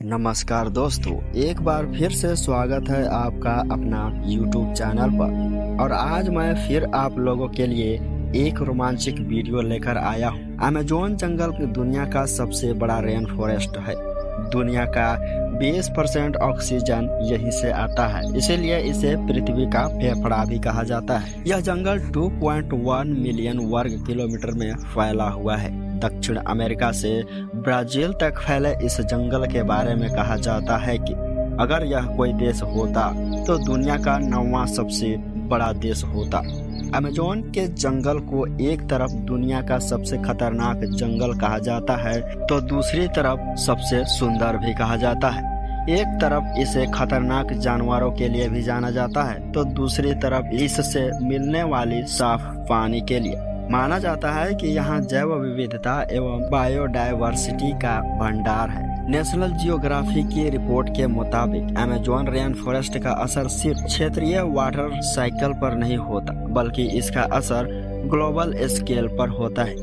नमस्कार दोस्तों, एक बार फिर से स्वागत है आपका अपना YouTube चैनल पर। और आज मैं फिर आप लोगों के लिए एक रोमांचक वीडियो लेकर आया हूँ। अमेज़न जंगल दुनिया का सबसे बड़ा रेन फॉरेस्ट है। दुनिया का 20% ऑक्सीजन यहीं से आता है, इसीलिए इसे पृथ्वी का फेफड़ा भी कहा जाता है। यह जंगल 2.1 मिलियन वर्ग किलोमीटर में फैला हुआ है। दक्षिण अमेरिका से ब्राजील तक फैले इस जंगल के बारे में कहा जाता है कि अगर यह कोई देश होता तो दुनिया का 9वां सबसे बड़ा देश होता। अमेज़न के जंगल को एक तरफ दुनिया का सबसे खतरनाक जंगल कहा जाता है तो दूसरी तरफ सबसे सुंदर भी कहा जाता है। एक तरफ इसे खतरनाक जानवरों के लिए भी जाना जाता है तो दूसरी तरफ इससे मिलने वाली साफ पानी के लिए। माना जाता है कि यहाँ जैव विविधता एवं बायोडायवर्सिटी का भंडार है। नेशनल जियोग्राफी की रिपोर्ट के मुताबिक अमेज़न रेन फॉरेस्ट का असर सिर्फ क्षेत्रीय वाटर साइकिल पर नहीं होता, बल्कि इसका असर ग्लोबल स्केल पर होता है।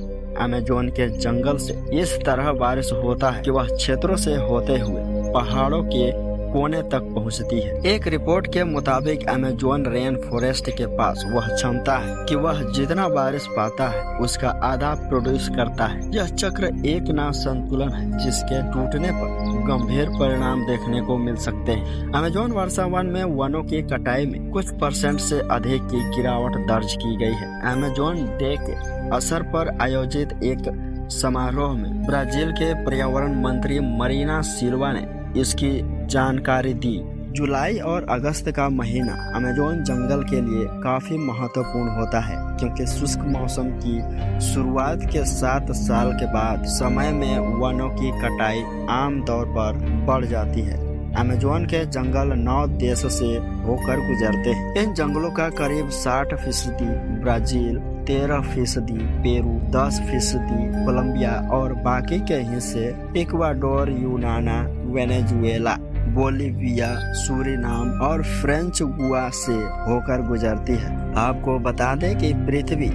अमेज़न के जंगल से इस तरह बारिश होता है कि वह क्षेत्रों से होते हुए पहाड़ों के कोने तक पहुंचती है। एक रिपोर्ट के मुताबिक अमेज़न रेन फॉरेस्ट के पास वह क्षमता है कि वह जितना बारिश पाता है उसका आधा प्रोड्यूस करता है। यह चक्र एक ना संतुलन है जिसके टूटने पर गंभीर परिणाम देखने को मिल सकते हैं। अमेज़न वर्षा वन में वनों की कटाई में कुछ % से अधिक की गिरावट दर्ज की गई है। अमेज़न डे के असर पर आयोजित एक समारोह में ब्राजील के पर्यावरण मंत्री मरीना सिल्वा ने इसकी जानकारी दी। जुलाई और अगस्त का महीना अमेज़न जंगल के लिए काफी महत्वपूर्ण होता है, क्योंकि शुष्क मौसम की शुरुआत के 7 साल के बाद समय में वनों की कटाई आमतौर पर बढ़ जाती है। अमेज़न के जंगल 9 देशों से होकर गुजरते हैं। इन जंगलों का करीब 60% ब्राजील, 13% पेरू, 10% कोलंबिया और बाकी के हिस्से इक्वाडोर, यूनाना, वेनेजुएला, बोलिविया, सूरीनाम और फ्रेंच गुआ से होकर गुजरती है। आपको बता दें कि पृथ्वी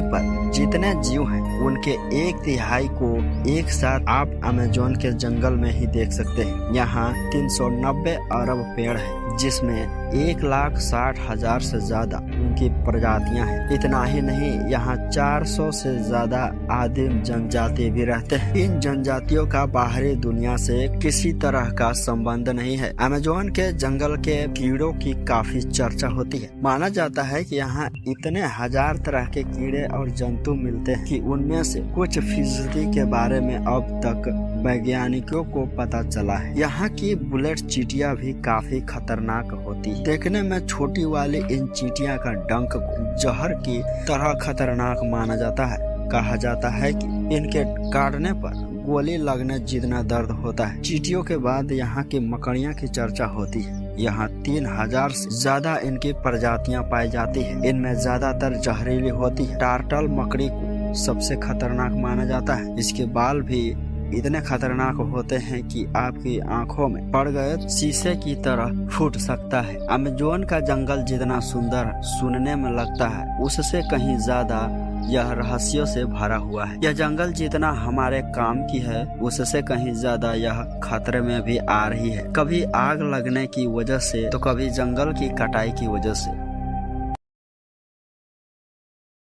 पर जितने जीव हैं उनके 1/3 को एक साथ आप अमेज़न के जंगल में ही देख सकते हैं। यहाँ 390 अरब पेड़ है, जिसमें 1,60,000 से ज्यादा उनकी प्रजातियां हैं। इतना ही नहीं, यहाँ 400 से ज्यादा आदिम जनजाति भी रहते हैं। इन जनजातियों का बाहरी दुनिया से किसी तरह का संबंध नहीं है। अमेज़न के जंगल के कीड़ों की काफी चर्चा होती है। माना जाता है कि यहाँ इतने 1000 तरह के कीड़े और जंतु मिलते हैं कि उनमें से कुछ फीसदी के बारे में अब तक वैज्ञानिकों को पता चला है। यहाँ की बुलेट चींटियां भी काफी खतरनाक होती है। देखने में छोटी वाली इन चींटियों का डंक को जहर की तरह खतरनाक माना जाता है। कहा जाता है कि इनके काटने पर गोली लगने जितना दर्द होता है। चींटियों के बाद यहाँ की मकड़ियाँ की चर्चा होती है। यहाँ 3000 से ज्यादा इनकी प्रजातियां पाई जाती है। इनमें ज्यादातर जहरीली होती है। टार्टल मकड़ी को सबसे खतरनाक माना जाता है। इसके बाल भी इतने खतरनाक होते हैं कि आपकी आंखों में पड़ गए शीशे की तरह फूट सकता है। अमेज़न का जंगल जितना सुंदर सुनने में लगता है, उससे कहीं ज्यादा यह रहस्यों से भरा हुआ है। यह जंगल जितना हमारे काम की है, उससे कहीं ज्यादा यह खतरे में भी आ रही है। कभी आग लगने की वजह से तो कभी जंगल की कटाई की वजह से।